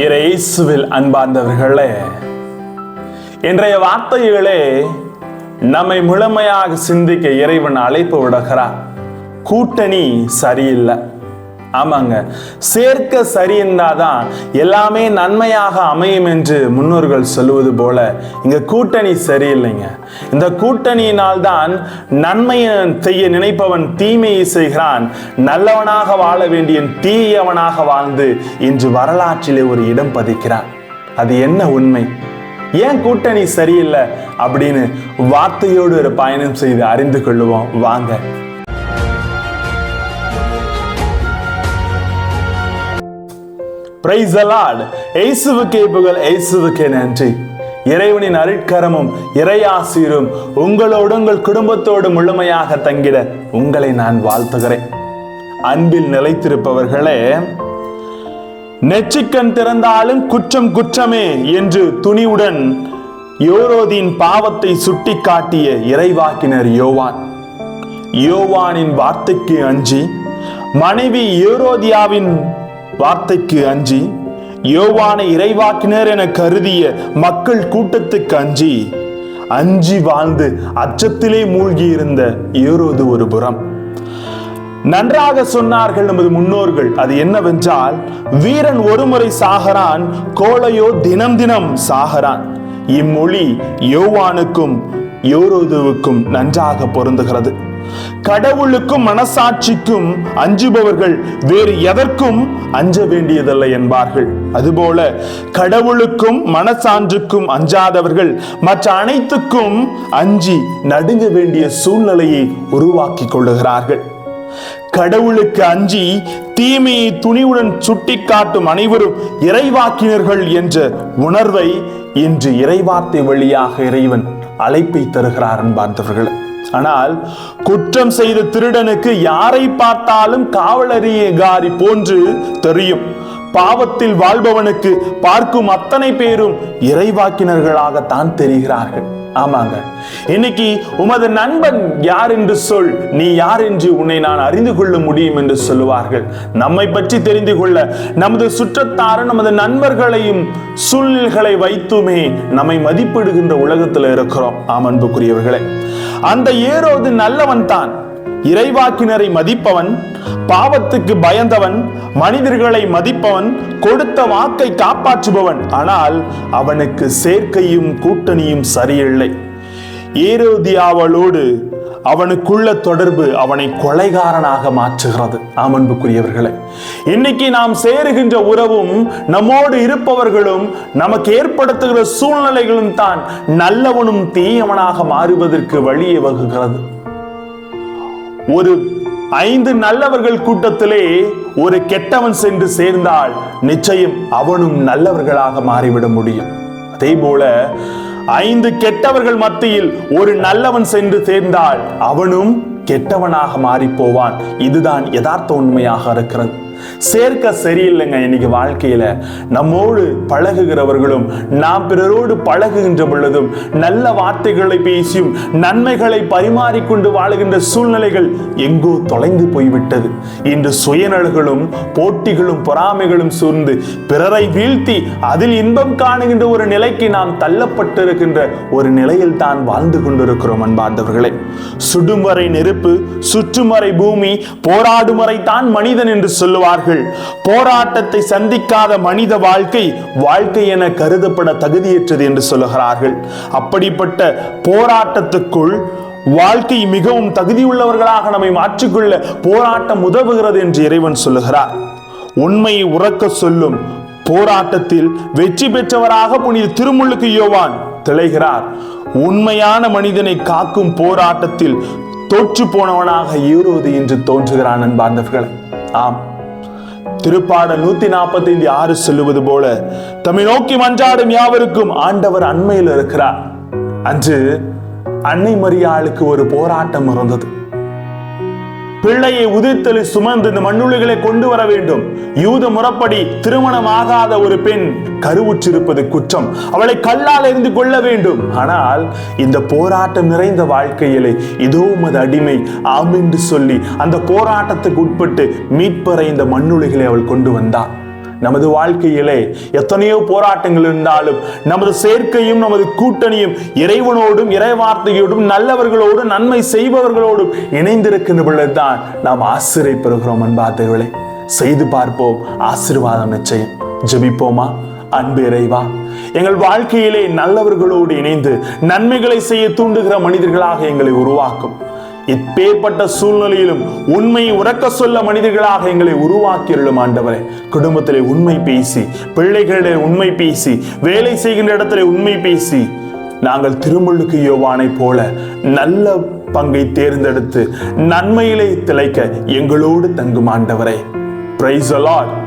இயேசுவில் அன்பார்ந்தவர்களே, இன்றைய வார்த்தைகளே நம்மை முழுமையாக சிந்திக்க இறைவன் அழைப்பு விடுகிறார். கூட்டணி சரியில்லை. ஆமாங்க, சேர்க்க சரி இருந்தாதான் எல்லாமே நன்மையாக அமையும் என்று முன்னோர்கள் சொல்லுவது போல இங்க கூட்டணி சரியில்லைங்க. இந்த கூட்டணியினால் தான் நன்மையை செய்ய நினைப்பவன் தீமையை செய்கிறான். நல்லவனாக வாழ வேண்டிய தீயவனாக வாழ்ந்து இன்று வரலாற்றிலே ஒரு இடம் பதிக்கிறான். அது என்ன உண்மை? ஏன் கூட்டணி சரியில்லை அப்படின்னு வார்த்தையோடு ஒரு பயணம் செய்து அறிந்து கொள்ளுவோம் வாங்க. Praise the Lord. இயேசுவுக்கே புகழ், இயேசுவுக்கே நன்றி. இறைவனின் அருட்கரமும் இறையாசீரும் உங்களோடு உங்கள் குடும்பத்தோடு முழுமையாக தங்கிட உங்களை நான் வாழ்த்துகிறேன். அன்பில் நிலைத்திருப்பவர்களே, நெற்றிக்கண் திறந்தாலும் குற்றம் குற்றமே என்று துணிவுடன் ஏரோதின் பாவத்தை சுட்டிக்காட்டிய இறைவாக்கினர் யோவான். யோவானின் வார்த்தைக்கு அஞ்சி, மனைவி ஏரோதியாவின் வார்த்தைக்கு அஞ்சி, யோவானை இறைவாக்கினர் என கருதிய மக்கள் கூட்டத்துக்கு அஞ்சி வாழ்ந்து அச்சத்திலே மூழ்கி இருந்த ஏரோது ஒரு புறம். நன்றாக சொன்னார்கள் நமது முன்னோர்கள். அது என்னவென்றால், வீரன் ஒருமுறை சாகிறான், கோழையோ தினம் தினம் சாகிறான். இம்மொழி யோவானுக்கும் ஏரோதுவுக்கும் நன்றாக பொருந்துகிறது. கடவுளுக்கும் மனசாட்சிக்கும் அஞ்சுபவர்கள் வேறு எதற்கும் அஞ்ச வேண்டியதில்லை என்பார்கள். அதுபோல கடவுளுக்கும் மனசான்றுக்கும் அஞ்சாதவர்கள் மற்ற அனைத்துக்கும் அஞ்சி நடுங்க வேண்டிய சூழ்நிலையை உருவாக்கி கொள்ளுகிறார்கள். கடவுளுக்கு அஞ்சி தீமையை துணிவுடன் சுட்டிக்காட்டும் அனைவரும் இறைவாக்கினர்கள் என்ற உணர்வை இன்று இறைவார்த்தை வழியாக இறைவன் அழைப்பை தருகிறார் அன்பார்ந்தவர்களே. ஆனால் குற்றம் செய்த திருடனுக்கு யாரை பார்த்தாலும் காவலதிகாரி போன்று தெரியும். பாவத்தில் வாழ்பவனுக்கு பார்க்கும் அத்தனை பேரும் இறைவாக்கினர்களாகத்தான் தெரிகிறார்கள். ஆமாங்க, இன்னைக்கு உமது நண்பன் யார் என்று சொல், நீ யார் என்று உன்னை நான் அறிந்து கொள்ள முடியும் என்று சொல்லுவார்கள். நம்மை பற்றி தெரிந்து கொள்ள நமது சுற்றத்தாரும் நமது நண்பர்களையும் சூழ்நிலைகளை வைத்துமே நம்மை மதிப்பிடுகின்ற உலகத்தில் இருக்கிறோம். ஆம் அன்புக்குரியவர்களே, அந்த ஏரோது நல்லவன் தான். இறைவாக்கினரை மதிப்பவன், பாவத்துக்கு பயந்தவன், மனிதர்களை மதிப்பவன், கொடுத்த வாக்கை காப்பாற்றுபவன். ஆனால் அவனுக்கு சேர்க்கையும் கூட்டணியும் சரியில்லை. ஏரோதியாவளோடு அவனுக்குள்ள தொடர்பு அவனை கொலைகாரனாக மாற்றுகிறது. அன்புக்குரியவர்களே, இன்னைக்கு நாம் சேருகின்ற உறவும் நம்மோடு இருப்பவர்களும் நமக்கு ஏற்படுத்துகிற சூழ்நிலைகளும் தான் நல்லவனும் தீயவனாக மாறுவதற்கு வழியை வகுக்கிறது. ஒரு 5 நல்லவர்கள் கூட்டத்திலே ஒரு கெட்டவன் சென்று சேர்ந்தால் நிச்சயம் அவனும் நல்லவர்களாக மாறிவிட முடியும். அதே போல 5 கெட்டவர்கள் மத்தியில் ஒரு நல்லவன் சென்று சேர்ந்தால் அவனும் கெட்டவனாக மாறி போவான். இதுதான் யதார்த்த உண்மையாக இருக்கிறது. சேர்க்க சரியில்லைங்க. இன்னைக்கு வாழ்க்கையில நம்மோடு பழகுகிறவர்களும் நாம் பிறரோடு பழகுகின்ற பொழுதும் நல்ல வார்த்தைகளை பேசியும் நன்மைகளை பரிமாறிக்கொண்டு வாழுகின்ற சூழ்நிலைகள் எங்கோ தொலைந்து போய்விட்டது. இன்று சுயநலங்களும் போட்டிகளும் பொறாமைகளும் சூழ்ந்து பிறரை வீழ்த்தி அதில் இன்பம் காணுகின்ற ஒரு நிலைக்கு நாம் தள்ளப்பட்டிருக்கின்ற ஒரு நிலையில் தான் வாழ்ந்து கொண்டிருக்கிறோம் அன்பார்ந்தவர்களே. சுடும் வரை நெருப்பு, சுற்றும் வரை பூமி, போராடும் வரை தான் மனிதன் என்று சொல்லுவார்கள். போராட்டத்தை சந்திக்காத மனித வாழ்க்கை என கருதப்பட தகுதியற்றது என்று சொல்லுகிறார்கள். அப்படிப்பட்ட போராட்டத்துக்குள் வாழ்க்கை மிகவும் தகுதியுள்ளவர்களாக நம்மை மாற்றிக்கொள்ள போராட்டம் உதவுகிறது என்று இறைவன் சொல்லுகிறார். உண்மையை உறக்க சொல்லும் போராட்டத்தில் வெற்றி பெற்றவராக புனித திருமுழுக்கு யோவான் திளைகிறார். உண்மையான மனிதனை காக்கும் போராட்டத்தில் தோற்று போனவனாக ஏரோது என்று தோன்றுகிறான் அன்பார்ந்தவர்களே. ஆம், திருப்பாடல் 145:6 சொல்லுவது போல, தம்மை நோக்கி மன்றாடும் யாவருக்கும் ஆண்டவர் அண்மையில் இருக்கிறார். அன்று அன்னை மரியாளுக்கு ஒரு போராட்டம் இருந்தது. பிள்ளையை உதிர்த்தலி சுமந்து இந்த மண்ணுளிகளை கொண்டு வர வேண்டும். யூத முறைப்படி திருமணமாகாத ஒரு பெண் கருவுற்றிருப்பது குற்றம். அவளை கல்லால் எறிந்து கொள்ள வேண்டும். ஆனால் இந்த போராட்டம் நிறைந்த வாழ்க்கையிலே இதோ உமது அடிமை ஆம் என்று சொல்லி அந்த போராட்டத்துக்கு உட்பட்டு மீட்பரை இந்த மண்ணுளிகளை அவள் கொண்டு வந்தாள். நமது வாழ்க்கையிலே எத்தனையோ போராட்டங்கள் இருந்தாலும் நமது சேர்க்கையும் நமது கூட்டணியும் இறைவனோடும் இறைவார்த்தையோடும் நல்லவர்களோடும் நன்மை செய்பவர்களோடும் இணைந்திருக்கின்ற பொழுதுதான் நாம் ஆசீர்வாதம் பெறுகிறோம். அன்பார்ந்தவர்களே, செய்து பார்ப்போம், ஆசீர்வாதம் நிச்சயம். ஜெபிப்போமா? அன்பு இறைவா, எங்கள் வாழ்க்கையிலே நல்லவர்களோடு இணைந்து நன்மைகளை செய்ய தூண்டுகிற மனிதர்களாக எங்களை உருவாக்கும். இப்பேற்பட்ட சூழ்நிலையிலும் உண்மையை உரக்க சொல்ல மனிதர்களாக எங்களை உருவாக்கியுள்ளும் ஆண்டவரே. குடும்பத்திலே உண்மை பேசி, பிள்ளைகளிடையே உண்மை பேசி, வேலை செய்கின்ற இடத்திலே உண்மை பேசி, நாங்கள் திருமுழுக்கு யோவானை போல நல்ல பங்கை தேர்ந்தெடுத்து நன்மையிலே திளைக்க எங்களோடு தங்கும் ஆண்டவரே. Praise the Lord.